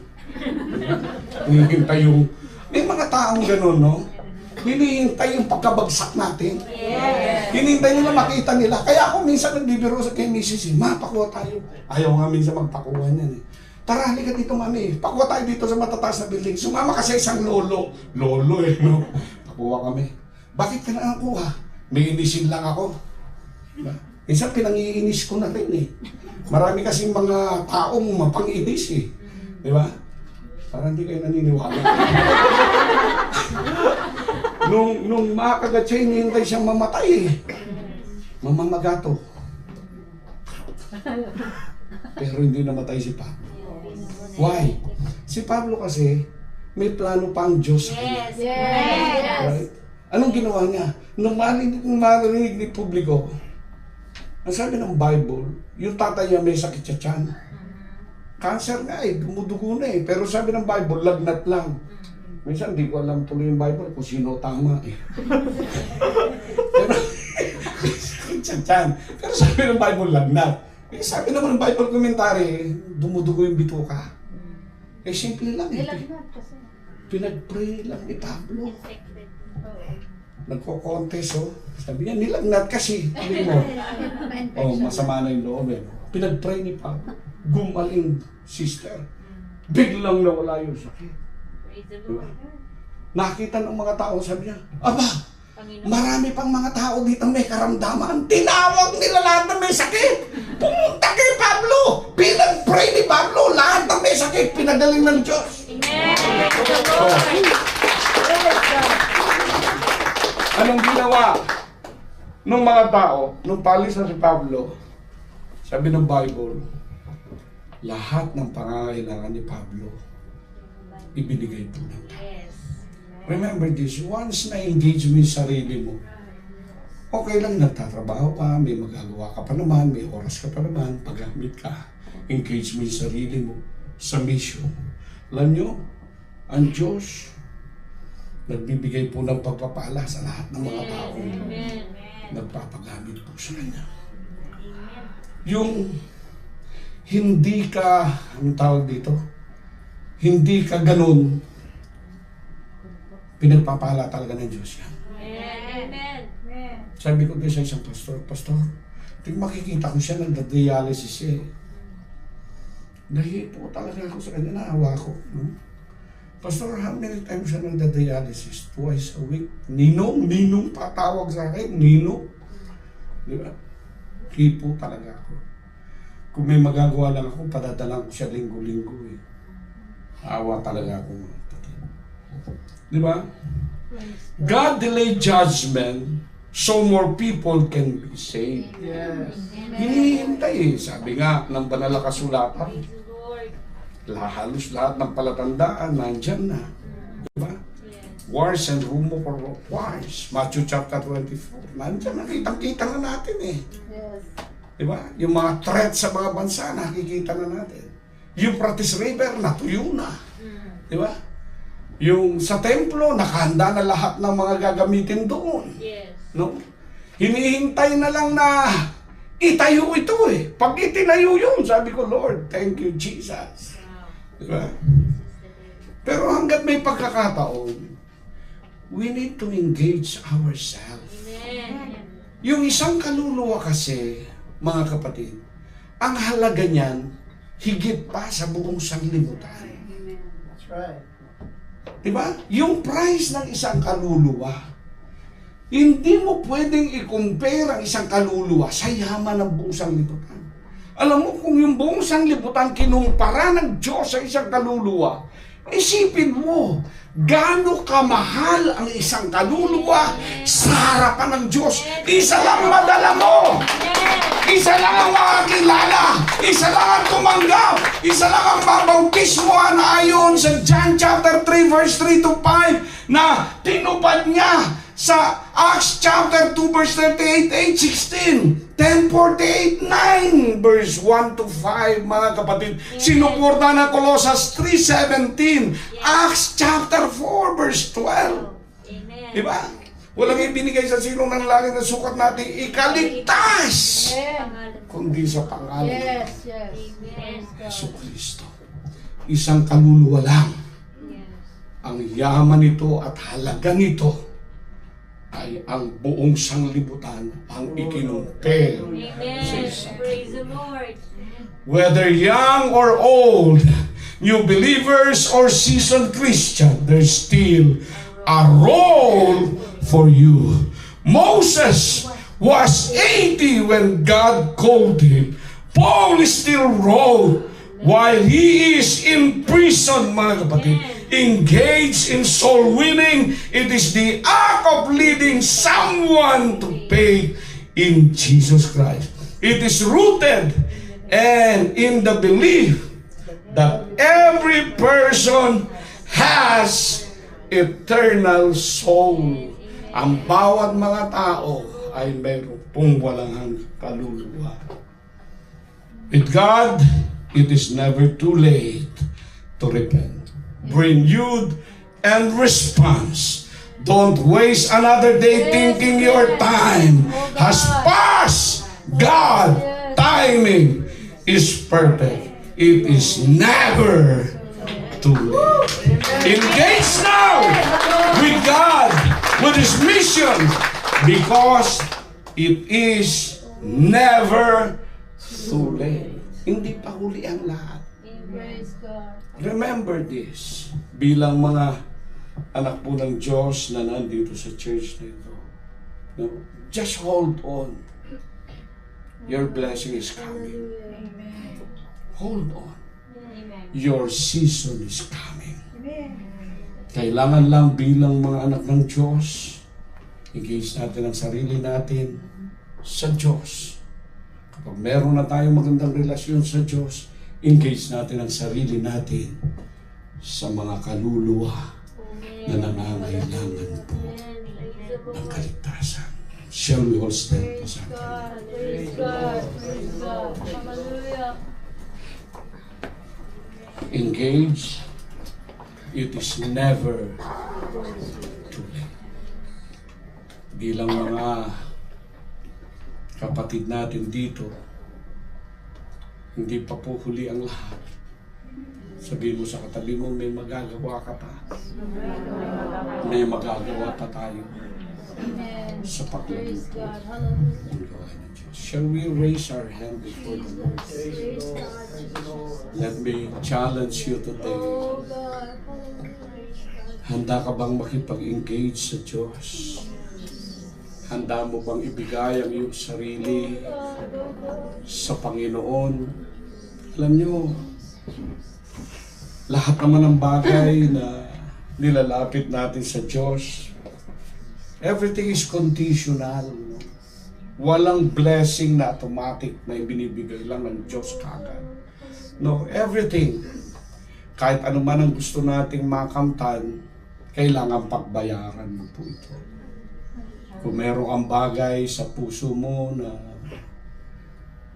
Hinihintay yung... May mga taong gano'n, no? Hinihintay yung pagkabagsak natin. Yes. Hinihintay nila makita nila. Kaya ako minsan nagbibiro sa kay Mrs. Pakuha tayo. Ayaw nga minsan magpakuha niyan eh. Tara, halika dito mami. Pakuha tayo dito sa matataas na building. Sumama ka sa isang lolo. Lolo eh, no? Pakuha kami. Bakit ka na kuha? May inisin lang ako. Diba? Minsan pinangiinis ko na rin eh. Marami kasing mga taong mapang-inis eh. Di ba? Parang hindi kayo naniniwala. nung makakagat siya, hinihintay siyang mamatay eh. Mamamagato. Pero hindi namatay si Pablo. Why? Si Pablo kasi, may plano pa ang Diyos sa kanya. Yes. Right? Anong ginawa niya? Nung marinig ni publiko, ang sabi ng Bible, yung tatay niya may sakit sa tiyan. Cancer nga eh, dumudugo na eh. Pero sabi ng Bible, lagnat lang. Minsan hindi ko alam tuloy yung Bible kung sino tama eh. Pero, sakit sa tiyan. Pero sabi ng Bible, lagnat. Eh, sabi naman ng Bible commentary, dumudugo yung bituka. Eh, simple lang eh. Nilagnat kasi. Pinag-pray lang ni Pablo. Nagko-contest, oh. Sabi niya, nilagnat kasi. Sabi mo, oh, masama na yung loob, eh. Pinag-pray ni Pablo. Gumaling, sister. Biglang nawala yung sakit. Praise the Diba? Lord. Nakita ng mga tao, sabi niya, aba, Panginoon. marami pang mga tao dito may karamdaman. Tinawag nila lahat na may sakit. Pumunta kay Pablo. Pinag-pray ni Pablo. Lahat na may sakit, pinagaling ng Diyos. Amen. Praise the Lord. Anong ginawa ng mga tao nung palis na si Pablo? Sabi ng Bible, lahat ng pangangailangan ni Pablo, ibinigay po ng tao. Yes. Remember this, once na-engage mo yung sarili mo, okay lang, nagtatrabaho ka, may magagawa ka pa naman, may oras ka pa naman, paggamit ka, engage mo yung sarili mo sa mission. Alam nyo, ang Diyos, nagbibigay po ng pagpapala sa lahat ng mga tao Amen. nagpapagamit po sa Kanya. Yung hindi ka, anong tawag dito? Hindi ka ganun, pinagpapala talaga ng Diyos yan. Amen. Sabi ko din sa isang pastor, makikita ko siya nagda-dialysis siya eh. Nahipo talaga ako sa kanya, naawa ko. Pastor, how many times siya nagda-dialysis? Twice a week. Ninong patawag sa akin, Ninong. Di ba? Hipo talaga ako. Kung may magagawa lang ako, padadalang ko siya linggo-linggo eh. Awa talaga ako mga kapatid. Di ba? God delayed judgment so more people can be saved. Yes. Hinihintay eh. Sabi nga ng banal na kasulatan, Praise the Lord. halos lahat ng palatandaan nandyan na. Diba? Yes. Wars and rumor for wars. Matthew chapter 24. Nandyan, nakitang-kita na natin eh. Yes. Diba? Yung mga threat sa mga bansa, nakikita na natin. Euphrates River, natuyo na. Diba? Yung sa templo, nakahanda na lahat ng mga gagamitin doon. Yes. No? Hinihintay na lang na itayo ito eh. Pag itinayo yun, sabi ko, Lord, thank you, Jesus. Wow. Diba? Pero hanggat may pagkakataon, we need to engage ourselves. Amen. Yung isang kaluluwa kasi, mga kapatid, ang halaga niyan, higit pa sa buong sanglibutan. That's right. Diba? Yung price ng isang kaluluwa, hindi mo pwedeng i-compare ang isang kaluluwa sa yaman ng buong sanglibutan. Alam mo, kung yung buong sanglibutan kinumpara ng Diyos sa isang kaluluwa, isipin mo, gaano kamahal ang isang kaluluwa sa harapan ng Diyos. Isa lang madala mo. Isa lang ang makakilala. Isa lang ang tumanggap. Isa lang ang mabautismohan ayon sa John chapter 3 verse 3 to 5 na tinupad niya sa Acts chapter 2 verse 38, 8, 16, 10:48, 9 verse 1 to 5, mga kapatid. Sinuporta ng Colossus 3:17, Acts chapter 4 verse 12. Amen. Diba? Walang ibinigay sa silong ng langit na sukat natin ikaligtas, kundi sa pangalan ng Amen. Jesucristo. Isang kaluluwa lang. Yes. Ang yaman nito at halaga nito ay ang buong sanglibutan ang ikinumpel. Amen. Praise the Lord. Whether young or old, new believers or seasoned Christian, there's still a role for you. Moses was 80 when God called him. Paul still wrote while he is in prison, mga kapatid. Engaged in soul winning, it is the act of leading someone to faith in Jesus Christ. It is rooted and in the belief that every person has eternal soul. Ang bawat mga tao ay mayroon pong walang kaluluwa. With God, it is never too late to repent. Renewed and response. Don't waste another day thinking your time has passed. God, timing is perfect. It is never too late. Engage now with God, with His mission, because it is never too late. Hindi pa huli ang lahat. Praise God. Remember this, bilang mga anak po ng Diyos na nandito sa church na ito. No? Just hold on. Your blessing is coming. Hold on. Amen. Your season is coming. Kailangan lang bilang mga anak ng Diyos, engage natin ang sarili natin sa Diyos. Kapag meron na tayong magandang relasyon sa Diyos, engage natin ang sarili natin sa mga kaluluwa na nangangailangan po ng kaligtasan. Shall we all stand po sa atin? Praise God. Praise God. Hallelujah. Engage. It is never too late. Bilang mga kapatid natin dito, hindi pa po huli ang lahat. Sabihin mo sa katabi mo, may magagawa ka pa. May magagawa pa tayo sa paglaluto ng gawain ng Diyos. Shall we raise our hand before the Lord? Let me challenge you today. Handa ka bang makipag-engage sa Diyos? Handa mo bang ibigay ang iyong sarili sa Panginoon? Alam nyo, lahat naman ng bagay na nilalapit natin sa Diyos, everything is conditional. Walang blessing na automatic na ibinibigay lang ng Diyos kagad. No, everything, kahit ano man ang gusto nating makamtan, kailangan pagbayaran mo po ito. Kung meron kang bagay sa puso mo na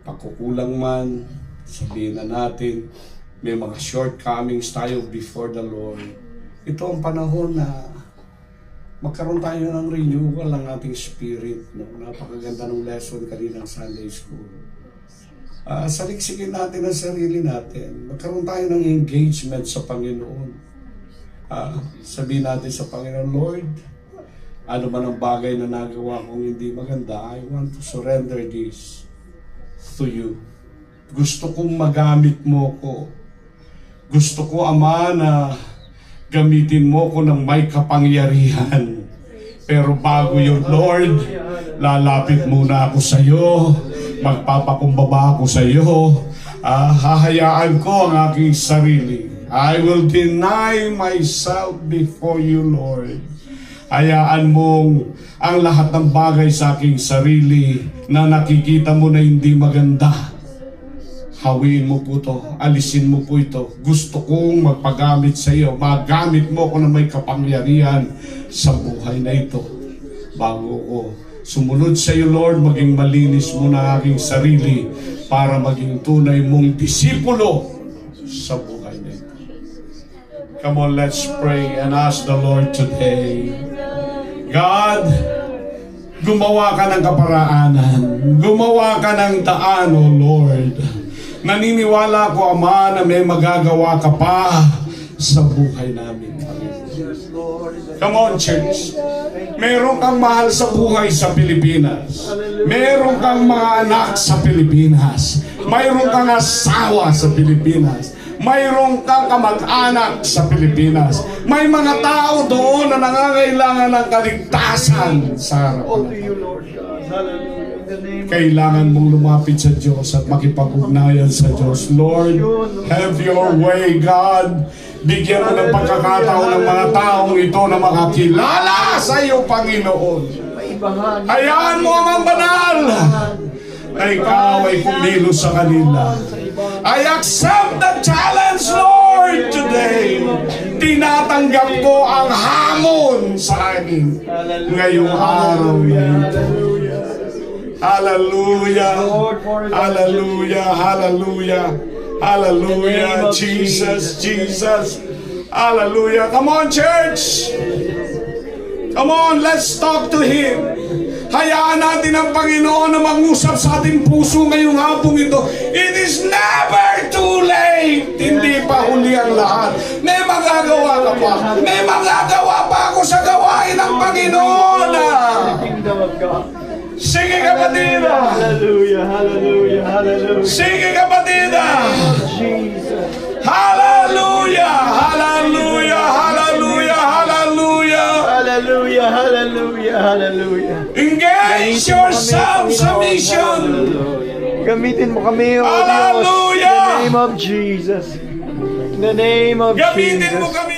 pagkukulang man, sabihin na natin, may mga shortcomings tayo before the Lord. Ito ang panahon na magkaroon tayo ng renewal ng ating spirit. No? Napakaganda ng lesson kaninang Sunday School. Saliksikin natin ang sarili natin. Magkaroon tayo ng engagement sa Panginoon. Sabihin natin sa Panginoon, Lord, ano man ang bagay na nagawa kong hindi maganda, I want to surrender this to you. Gusto kong magamit mo ko. Gusto ko, Ama, na gamitin mo ko ng may kapangyarihan. Pero bago yun, Lord, lalapit muna ako sa iyo. Magpapakumbaba ako sa iyo. Hahayaan ko ang aking sarili. I will deny myself before you, Lord. Hayaan mong ang lahat ng bagay sa aking sarili na nakikita mo na hindi maganda. Hawiin mo po ito. Alisin mo po ito. Gusto kong magpagamit sa iyo. Magamit mo ko na may kapangyarihan sa buhay na ito. Bago ko sumunod sa iyo, Lord, maging malinis mo na aking sarili para maging tunay mong disipulo sa buhay na ito. Come on, let's pray and ask the Lord today. God, gumawa ka ng kaparaanan. Gumawa ka ng daan, O Lord. Naniniwala ko, Ama, na may magagawa ka pa sa buhay namin. Come on, church. Meron kang mahal sa buhay sa Pilipinas. Meron kang mga anak sa Pilipinas. Mayroon kang asawa sa Pilipinas. Mayroon kang kamag-anak sa Pilipinas. May mga tao doon na nangangailangan ng kaligtasan sa harapan. Kailangan mong lumapit sa Diyos at makipag-ugnayan sa Diyos. Lord, have your way, God. Bigyan mo ng pagkakataon ng mga taong ito na makakilala sa iyo, Panginoon. Hayaan mo ang banal na ikaw ay kumilos sa kanila. I accept the challenge, Lord, today. Tinatanggap ko ang hamon sa akin ngayong araw na ito. Hallelujah. Hallelujah. Hallelujah. Hallelujah. Jesus. Jesus. Hallelujah. Come on, church. Come on, let's talk to Him. Hayaan natin ang Panginoon na mag-usap sa ating puso ngayong hapong ito. It is never too late. Hindi pa huli ang lahat. May magagawa ka pa. May magagawa pa ako sa gawain ng Panginoon. Sige, kapatida. Hallelujah, hallelujah, hallelujah. Sige, kapatida. Hallelujah, hallelujah, hallelujah, hallelujah. Hallelujah, hallelujah, hallelujah. Engage yourself sa mission. Gamitin mo kami, O Diyos. Hallelujah. In the name of Jesus. In the name of Gamitin Jesus. mo kami,